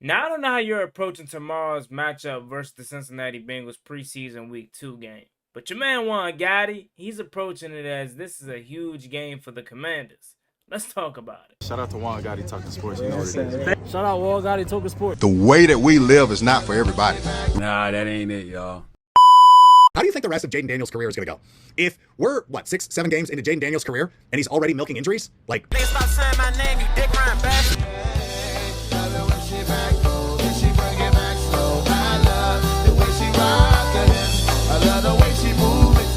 Now, I don't know how you're approaching tomorrow's matchup versus the Cincinnati Bengals preseason Week 2 game, but your man Juan Gotti, he's approaching it as this is a huge game for the Commanders. Let's talk about it. Shout out to Juan Gotti talking sports. You know what it is. Shout out Juan Gotti talking sports. The way that we live is not for everybody. Nah, that ain't it, y'all. How do you think the rest of Jaden Daniels' career is going to go? If we're, 6, 7 games into Jaden Daniels' career and he's already milking injuries? Like, Niggas stop saying my name, you dick riding bastard. I love the way she move it,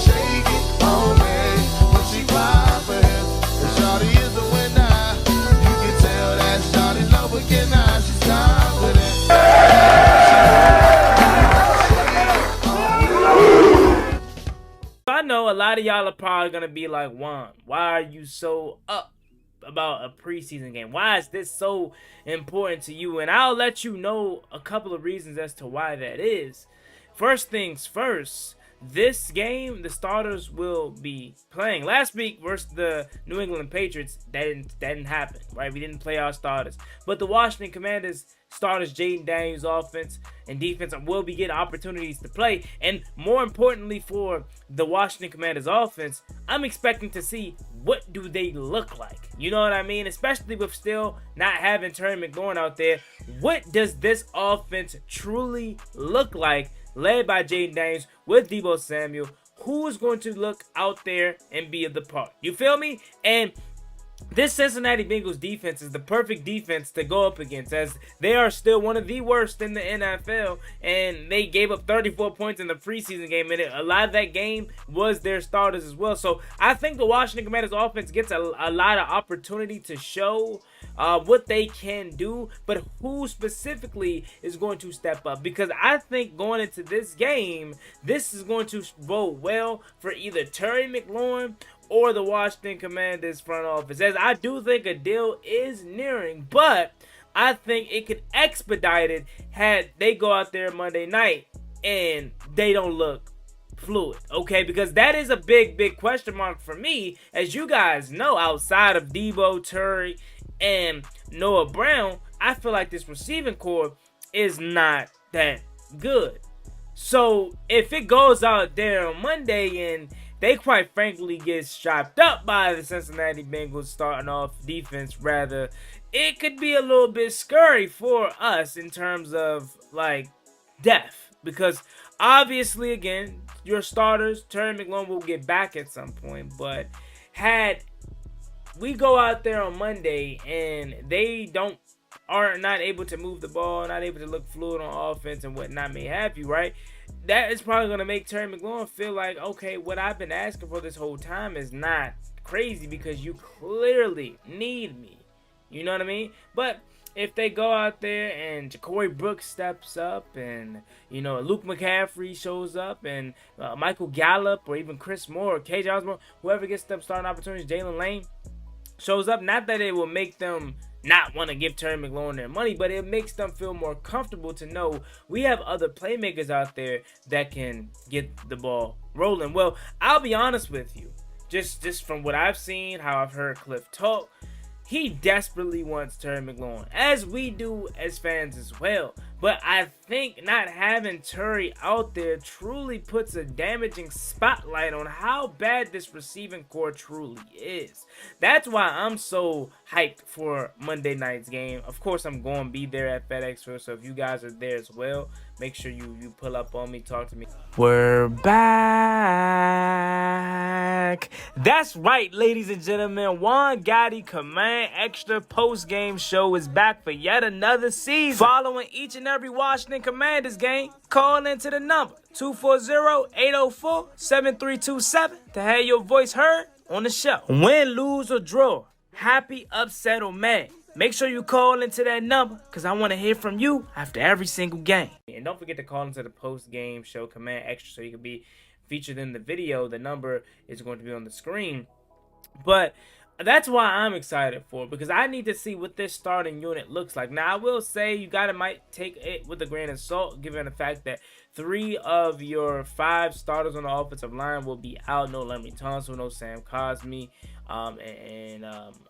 shake it on me. When she cry for him, and Shawty is the winner. You can tell that Shawty love again now, she's confident. I know a lot of y'all are probably going to be like, Juan, why are you so up about a preseason game? Why is this so important to you? And I'll let you know a couple of reasons as to why that is. First things first, this game, the starters will be playing. Last week versus the New England Patriots, that didn't happen, right? We didn't play our starters. But the Washington Commanders starters, Jaden Daniels' offense and defense will be getting opportunities to play. And more importantly for the Washington Commanders offense, I'm expecting to see what do they look like. You know what I mean? Especially with still not having Terry McLaurin out there. What does this offense truly look like? Led by Jaden Daniels with Deebo Samuel, who is going to look out there and be the part. You feel me? And this Cincinnati Bengals defense is the perfect defense to go up against, as they are still one of the worst in the NFL, and they gave up 34 points in the preseason game, and a lot of that game was their starters as well. So I think the Washington Commanders offense gets a lot of opportunity to show what they can do, but who specifically is going to step up? Because I think going into this game, this is going to bode well for either Terry McLaurin or the Washington Commanders front office, as I do think a deal is nearing, but I think it could expedite it had they go out there Monday night and they don't look fluid, okay? Because that is a big question mark for me. As you guys know, outside of Deebo, Terry, and Noah Brown, I feel like this receiving core is not that good. So if it goes out there on Monday and they quite frankly get strapped up by the Cincinnati Bengals starting off defense, rather, it could be a little bit scary for us in terms of like depth, because obviously again your starters, Terry McLaurin will get back at some point, but had we go out there on Monday and they are not able to move the ball, not able to look fluid on offense and whatnot may have you, right? That is probably going to make Terry McLaurin feel like, okay, what I've been asking for this whole time is not crazy because you clearly need me. You know what I mean? But if they go out there and Ja'Cory Brooks steps up and, Luke McCaffrey shows up and Michael Gallup or even Chris Moore or KJ Osborne, whoever gets them starting opportunities, Jalen Lane shows up, not that it will make them not want to give Terry McLaurin their money, but it makes them feel more comfortable to know we have other playmakers out there that can get the ball rolling. Well, I'll be honest with you, just from what I've seen, how I've heard Cliff talk, he desperately wants Terry McLaurin, as we do as fans as well. But I think not having Terry out there truly puts a damaging spotlight on how bad this receiving core truly is. That's why I'm so hyped for Monday night's game. Of course, I'm going to be there at FedEx Field, so if you guys are there as well, make sure you pull up on me, talk to me. We're back. That's right, ladies and gentlemen. Juan Gotti Command Extra post-game show is back for yet another season. Following each and every Washington Commanders game, call into the number 240-804-7327 to have your voice heard on the show. Win, lose, or draw, happy, upset, or mad, make sure you call into that number because I want to hear from you after every single game. And don't forget to call into the post-game show Command Extra so you can be featured in the video. The number is going to be on the screen. But that's why I'm excited for, because I need to see what this starting unit looks like. Now, I will say you might take it with a grain of salt, given the fact that 3 of your 5 starters on the offensive line will be out. No Laremy Tunsil, no Sam Cosmi. I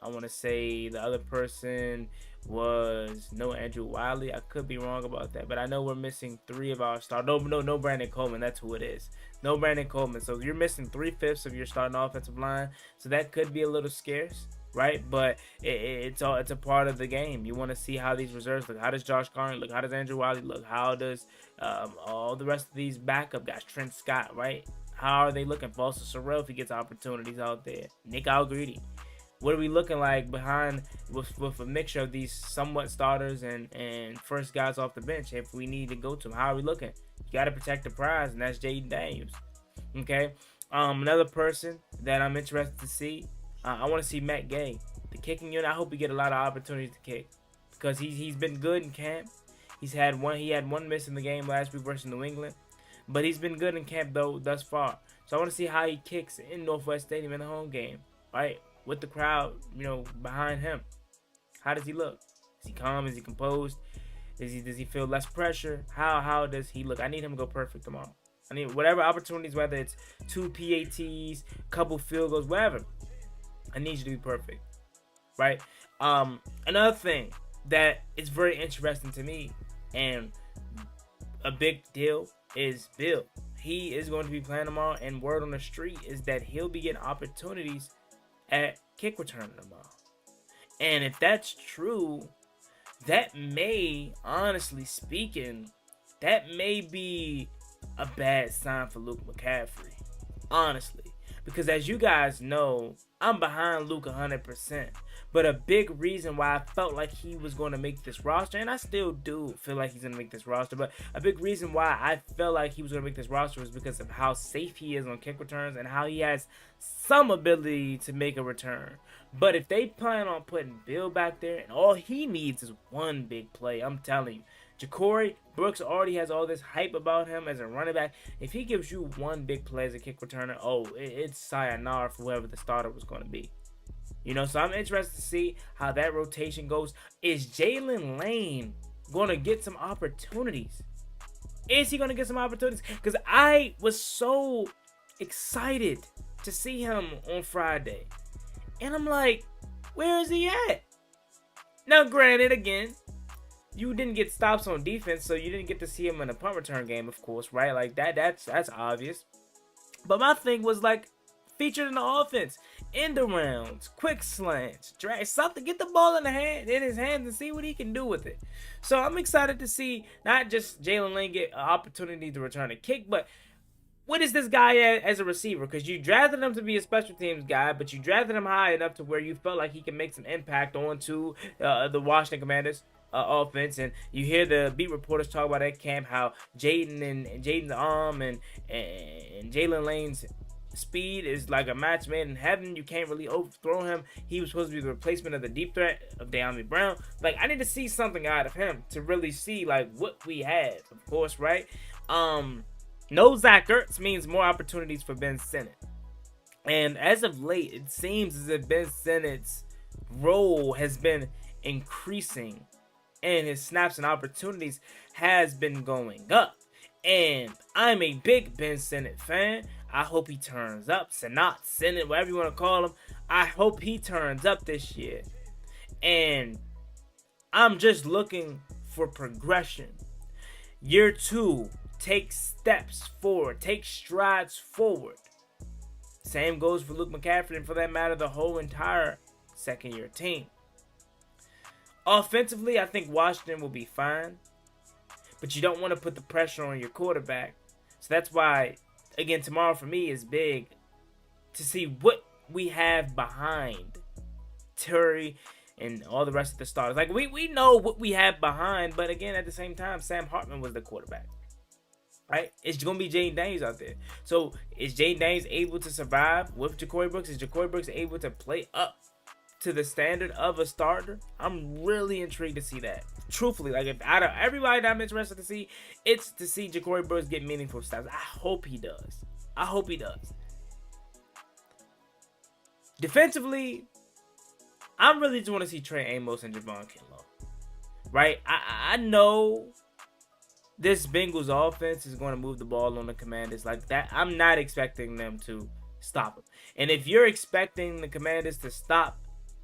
want to say the other person was no Andrew Wiley. I could be wrong about that, but I know we're missing 3 of our stars. No Brandon Coleman. That's who it is. No Brandon Coleman. So you're missing 3/5 of your starting offensive line. So that could be a little scarce, right? But it's a part of the game. You want to see how these reserves look. How does Josh Garner look? How does Andrew Wiley look? How does all the rest of these backup guys, Trent Scott, right? How are they looking? Foster Sorrell, if he gets opportunities out there. Nick Algreedy. What are we looking like behind with a mixture of these somewhat starters and first guys off the bench if we need to go to them? How are we looking? You got to protect the prize, and that's Jaden Daniels. Okay? Another person that I'm interested to see, I want to see Matt Gay. The kicking unit, I hope we get a lot of opportunities to kick because he's been good in camp. He had one miss in the game last week versus New England. But he's been good in camp, though, thus far. So I want to see how he kicks in Northwest Stadium in the home game, right? With the crowd, behind him. How does he look? Is he calm? Is he composed? Does he feel less pressure? How does he look? I need him to go perfect tomorrow. I need whatever opportunities, whether it's 2 PATs, couple field goals, whatever. I need you to be perfect, right? Another thing that is very interesting to me and a big deal is Bill. He is going to be playing tomorrow, and word on the street is that he'll be getting opportunities at kick return tomorrow. And if that's true, that may, honestly speaking, that may be a bad sign for Luke McCaffrey. Honestly. Because as you guys know, I'm behind Luke 100%. But a big reason why I felt like he was going to make this roster, and I still do feel like he's going to make this roster, but a big reason why I felt like he was going to make this roster was because of how safe he is on kick returns and how he has some ability to make a return. But if they plan on putting Bill back there, and all he needs is one big play, I'm telling you, Ja'Cory Brooks already has all this hype about him as a running back. If he gives you one big play as a kick returner, it's sayonara for whoever the starter was going to be. So I'm interested to see how that rotation goes. Is Jalen Lane going to get some opportunities? Is he going to get some opportunities? Because I was so excited to see him on Friday. And I'm like, where is he at? Now, granted, again, you didn't get stops on defense, so you didn't get to see him in a punt return game, of course, right? Like, that's obvious. But my thing was, like, featured in the offense. End arounds, quick slants, drag something, get the ball in his hands and see what he can do with it. So I'm excited to see not just Jalen Lane get an opportunity to return a kick, but what is this guy as a receiver? Because you drafted him to be a special teams guy, but you drafted him high enough to where you felt like he can make some impact onto the Washington Commanders offense. And you hear the beat reporters talk about at camp how Jaden's arm and Jalen Lane's speed is like a match made in heaven. You can't really overthrow him. He was supposed to be the replacement of the deep threat of De'Ami Brown. Like, I need to see something out of him to really see like what we have, of course, right? No Zach Ertz means more opportunities for Ben Sinnott. And as of late, it seems as if Ben Sinnott's role has been increasing and his snaps and opportunities has been going up. And I'm a big Ben Sinnott fan. I hope he turns up. Sinnott, whatever you want to call him. I hope he turns up this year. And I'm just looking for progression. Year 2, take steps forward. Take strides forward. Same goes for Luke McCaffrey and for that matter, the whole entire second-year team. Offensively, I think Washington will be fine. But you don't want to put the pressure on your quarterback. So that's why, again, tomorrow for me is big to see what we have behind Terry and all the rest of the starters. Like, we know what we have behind, but again, at the same time, Sam Hartman was the quarterback. Right? It's going to be Jaden Daniels out there. So is Jaden Daniels able to survive with Ja'Cory Brooks? Is Ja'Cory Brooks able to play up to the standard of a starter? I'm really intrigued to see that. Truthfully, like, if out of everybody that I'm interested to see, it's to see Ja'Cory Brooks get meaningful stats. I hope he does. I hope he does. Defensively, I really just want to see Trey Amos and Javon Kinlaw. Right? I know this Bengals offense is going to move the ball on the Commanders like that. I'm not expecting them to stop them. And if you're expecting the Commanders to stop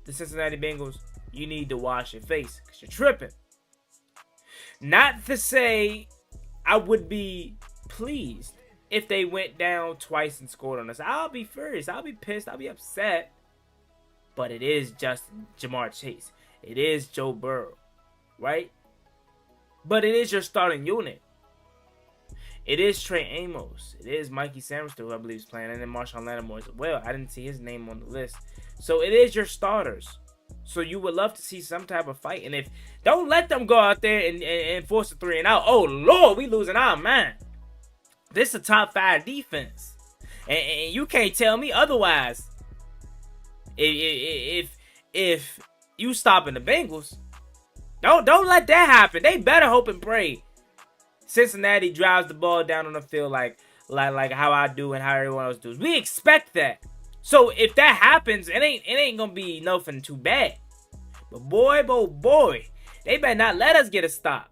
the Cincinnati Bengals, you need to wash your face because you're tripping. Not to say I would be pleased if they went down twice and scored on us. I'll be furious. I'll be pissed. I'll be upset. But it is Jamar Chase. It is Joe Burrow, right? But it is your starting unit. It is Trey Amos. It is Mikey Sanders, who I believe is playing, and then Marshawn Lattimore as well. I didn't see his name on the list. So it is your starters. So you would love to see some type of fight. And if don't let them go out there and force a 3 and out. Oh Lord, we losing our mind. This is a top 5 defense, and you can't tell me otherwise. If you stopping the Bengals, don't let that happen. They better hope and pray Cincinnati drives the ball down on the field like how I do and how everyone else does. We expect that. So if that happens, it ain't gonna be nothing too bad. But boy, they better not let us get a stop.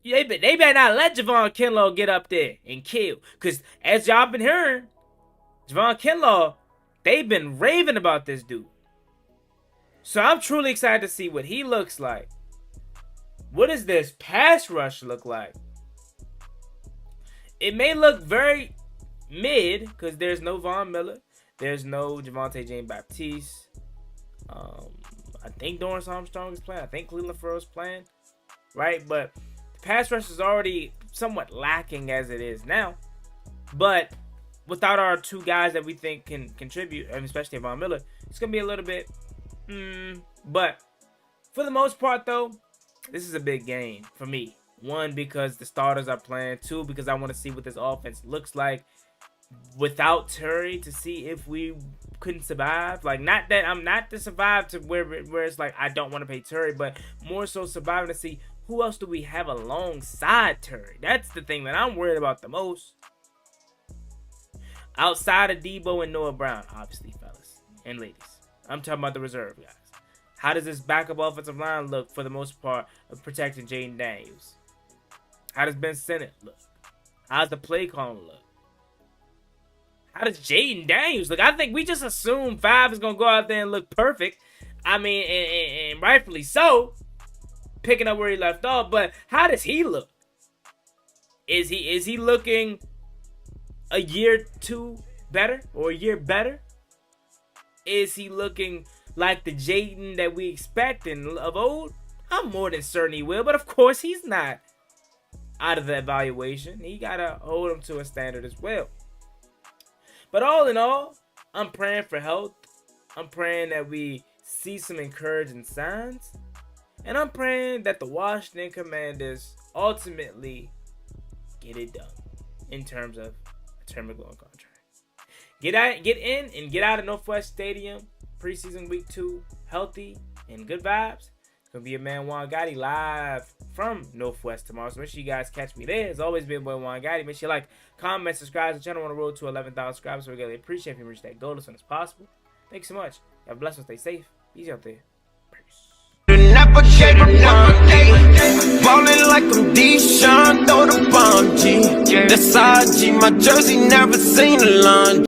They better not let Javon Kinlaw get up there and kill. Because as y'all been hearing, Javon Kinlaw, they've been raving about this dude. So I'm truly excited to see what he looks like. What does this pass rush look like? It may look very mid because there's no Von Miller. There's no Javonte Jean-Baptiste. I think Dorrance Armstrong is playing. I think Cleveland Farrell's playing. Right? But the pass rush is already somewhat lacking as it is now. But without our 2 guys that we think can contribute, and especially Von Miller, it's going to be a little bit... But for the most part, though, this is a big game for me. 1, because the starters are playing. 2, because I want to see what this offense looks like without Terry, to see if we couldn't survive. Like, not that I'm not to survive to where it's like I don't want to pay Terry, but more so surviving to see who else do we have alongside Terry. That's the thing that I'm worried about the most. Outside of Debo and Noah Brown, obviously, fellas and ladies. I'm talking about the reserve guys. How does this backup offensive line look for the most part of protecting Jaden Daniels? How does Ben Sinnott look? How does the play calling look? How does Jaden Daniels look? I think we just assume 5 is going to go out there and look perfect. I mean, and rightfully so, picking up where he left off. But how does he look? Is he looking a year 2 better or a year better? Is he looking like the Jaden that we expect and of old? I'm more than certain he will, but of course he's not out of the evaluation. He got to hold him to a standard as well. But all in all, I'm praying for health. I'm praying that we see some encouraging signs. And I'm praying that the Washington Commanders ultimately get it done in terms of a Terry McLaurin contract. Get in and get out of Northwest Stadium preseason week 2 healthy and good vibes. It's going to be your man Juan Gotti live from Northwest tomorrow. So make sure you guys catch me there. It's always been boy Juan Gotti. Make sure you like, comment, subscribe to the channel on the road to 11,000 subscribers. So we really appreciate if you reach that goal as soon as possible. Thanks so much. Have a blessed one. Stay safe. Easy out there. Peace. Ballin' like I'm Deshaun, throw the bomb, G. That's IG, my jersey never seen a lawn.